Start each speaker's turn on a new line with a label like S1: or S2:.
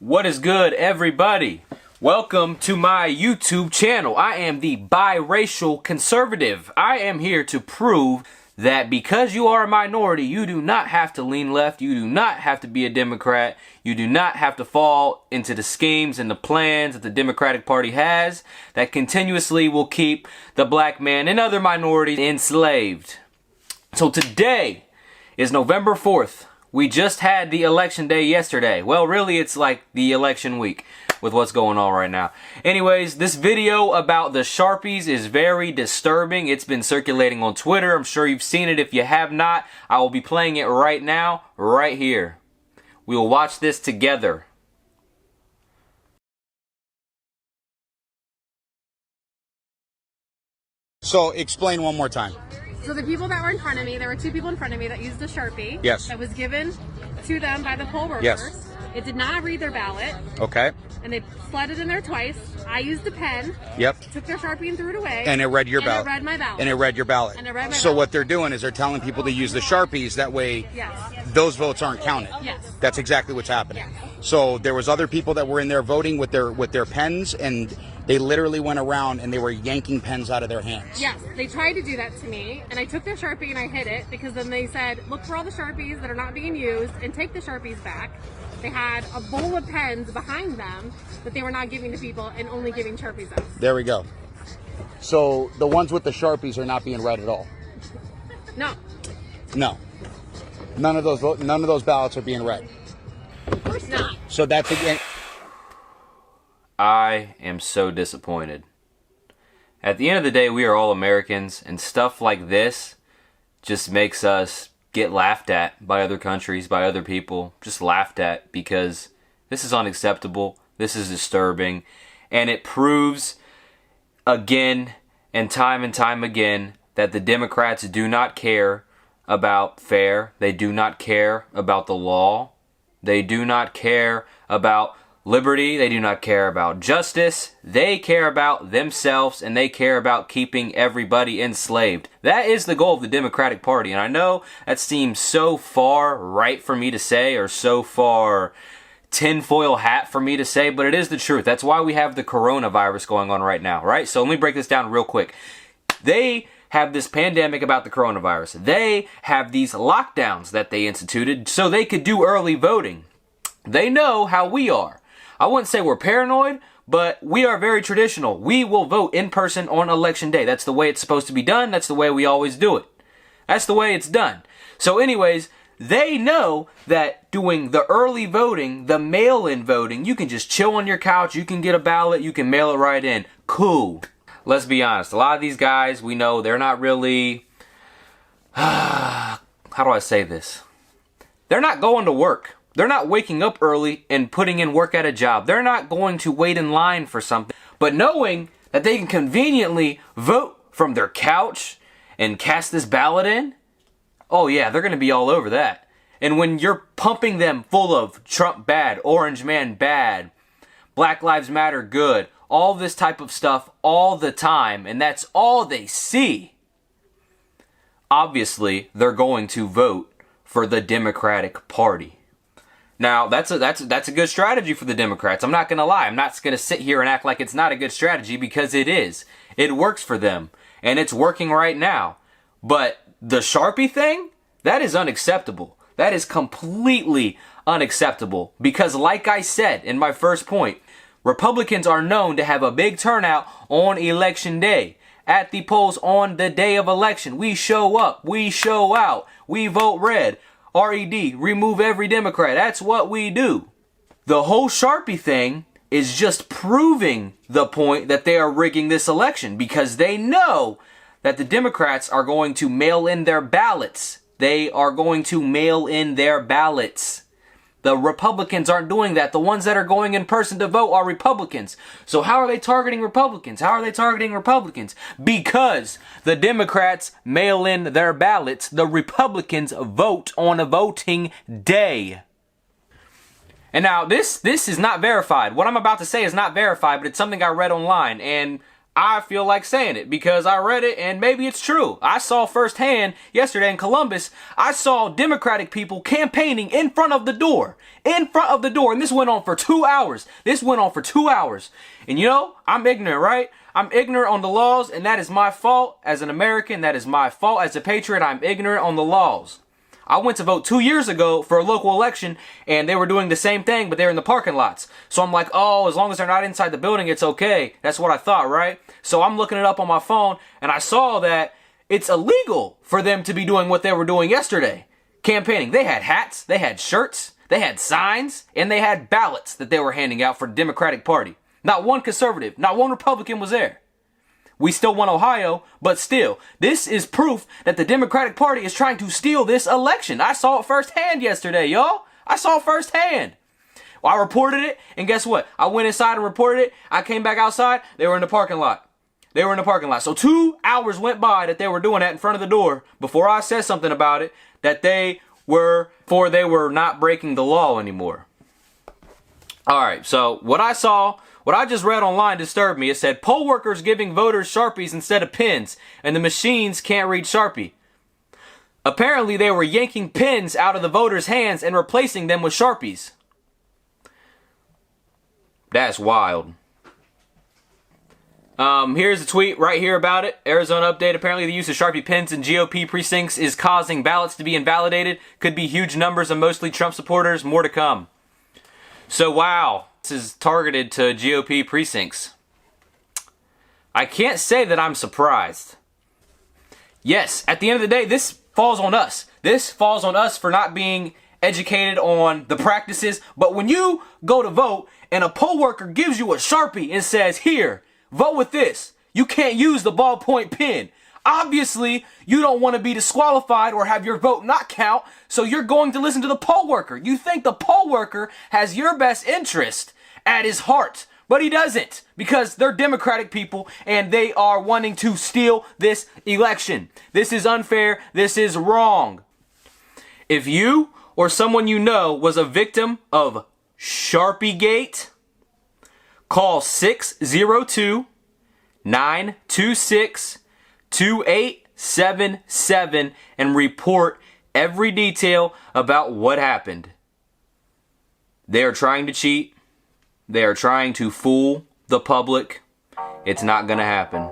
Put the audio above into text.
S1: What is good, everybody? Welcome to my YouTube channel. I am the biracial conservative. I am here to prove that because you are a minority, you do not have to lean left, you do not have to be a Democrat, you do not have to fall into the schemes and the plans that the Democratic Party has that continuously will keep the black man and other minorities enslaved. So today is November 4th. We just had the election day yesterday. Well, really, it's like the election week with what's going on right now. Anyways, this video about the Sharpies is very disturbing. It's been circulating on Twitter. I'm sure you've seen it. If you have not, I will be playing it right now, right here. We will watch this together.
S2: So explain one more time.
S3: So the people that were in front of me, there were two people in front of me that used a Sharpie.
S2: Yes.
S3: That was given to them by the poll workers.
S2: Yes.
S3: It did not read their ballot.
S2: Okay.
S3: And they slid it in there twice. I used a pen.
S2: Yep.
S3: Took their Sharpie and threw it away.
S2: And it read your ballot.
S3: And it read my ballot.
S2: And it read your ballot.
S3: And it read my
S2: So
S3: ballot.
S2: what they're doing is they're telling people to use the Sharpies. That way,
S3: Yes.
S2: those votes aren't counted.
S3: Yes.
S2: That's exactly what's happening.
S3: Yes.
S2: So there was other people that were in there voting with their pens, and they literally went around and they were yanking pens out of their hands.
S3: Yes. They tried to do that to me, and I took their Sharpie and I hid it because then they said, look for all the Sharpies that are not being used and take the Sharpies back. They had a bowl of pens behind them that they were not giving to people and only giving Sharpies out.
S2: There we go. So the ones with the Sharpies are not being read at all.
S3: No.
S2: No. None of those ballots are being read.
S3: Of course not.
S2: So that's again.
S1: I am so disappointed. At the end of the day, we are all Americans, and stuff like this just makes us get laughed at by other countries, by other people, just laughed at because this is unacceptable, this is disturbing, and it proves again and time again that the Democrats do not care about fair, they do not care about the law, they do not care about liberty, they do not care about justice, they care about themselves, and they care about keeping everybody enslaved. That is the goal of the Democratic Party, and I know that seems so far right for me to say, or so far tinfoil hat for me to say, but it is the truth. That's why we have the coronavirus going on right now, right? So let me break this down real quick. They have this pandemic about the coronavirus. They have these lockdowns that they instituted so they could do early voting. They know how we are. I wouldn't say we're paranoid, but we are very traditional. We will vote in person on election day. That's the way it's supposed to be done. That's the way we always do it. That's the way it's done. So anyways, they know that doing the early voting, the mail-in voting, you can just chill on your couch, you can get a ballot, you can mail it right in. Cool. Let's be honest. A lot of these guys, we know they're not really, how do I say this? They're not going to work. They're not waking up early and putting in work at a job. They're not going to wait in line for something. But knowing that they can conveniently vote from their couch and cast this ballot in, oh yeah, they're going to be all over that. And when you're pumping them full of Trump bad, Orange Man bad, Black Lives Matter good, all this type of stuff all the time, and that's all they see, obviously they're going to vote for the Democratic Party. Now, that's a good strategy for the Democrats. I'm not going to lie. I'm not going to sit here and act like it's not a good strategy because it is. It works for them, and it's working right now. But the Sharpie thing, that is unacceptable. That is completely unacceptable because like I said in my first point, Republicans are known to have a big turnout on election day. At the polls on the day of election, we show up, we show out, we vote red. RED, remove every Democrat. That's what we do. The whole Sharpie thing is just proving the point that they are rigging this election because they know that the Democrats are going to mail in their ballots. They are going to mail in their ballots. The Republicans aren't doing that. The ones that are going in person to vote are Republicans. So how are they targeting Republicans? How are they targeting Republicans? Because the Democrats mail in their ballots. The Republicans vote on a voting day. And now this is not verified. What I'm about to say is not verified, but it's something I read online. And I feel like saying it because I read it and maybe it's true. I saw firsthand yesterday in Columbus, I saw Democratic people campaigning in front of the door. In front of the door. And this went on for 2 hours. And you know, I'm ignorant, right? I'm ignorant on the laws, and that is my fault as an American. That is my fault as a patriot. I'm ignorant on the laws. I went to vote 2 years ago for a local election, and they were doing the same thing, but they're in the parking lots. So I'm like, oh, as long as they're not inside the building, it's okay. That's what I thought, right? So I'm looking it up on my phone, and I saw that it's illegal for them to be doing what they were doing yesterday. Campaigning. They had hats, they had shirts, they had signs, and they had ballots that they were handing out for the Democratic Party. Not one conservative, not one Republican was there. We still won Ohio, but still, this is proof that the Democratic Party is trying to steal this election. I saw it firsthand yesterday, y'all. I saw it firsthand. Well, I reported it, and guess what? I went inside and reported it. I came back outside. They were in the parking lot. So 2 hours went by that they were doing that in front of the door before I said something about it, that they were not breaking the law anymore. All right, so what I just read online disturbed me. It said poll workers giving voters Sharpies instead of pens, and the machines can't read Sharpie. Apparently, they were yanking pens out of the voters' hands and replacing them with Sharpies. That's wild. Here's a tweet right here about it. Arizona update. Apparently, the use of Sharpie pens in GOP precincts is causing ballots to be invalidated. Could be huge numbers of mostly Trump supporters. More to come. So, wow. This is targeted to GOP precincts. I can't say that I'm surprised. Yes, at the end of the day, this falls on us. This falls on us for not being educated on the practices. But when you go to vote and a poll worker gives you a Sharpie and says, here, vote with this. You can't use the ballpoint pen. Obviously, you don't want to be disqualified or have your vote not count, so you're going to listen to the poll worker. You think the poll worker has your best interest at his heart, but he doesn't, because they're Democratic people and they are wanting to steal this election. This is unfair. This is wrong. If you or someone you know was a victim of SHARPIEGATE, call 602-926-2877 and report every detail about what happened. They are trying to cheat. They are trying to fool the public. It's not going to happen.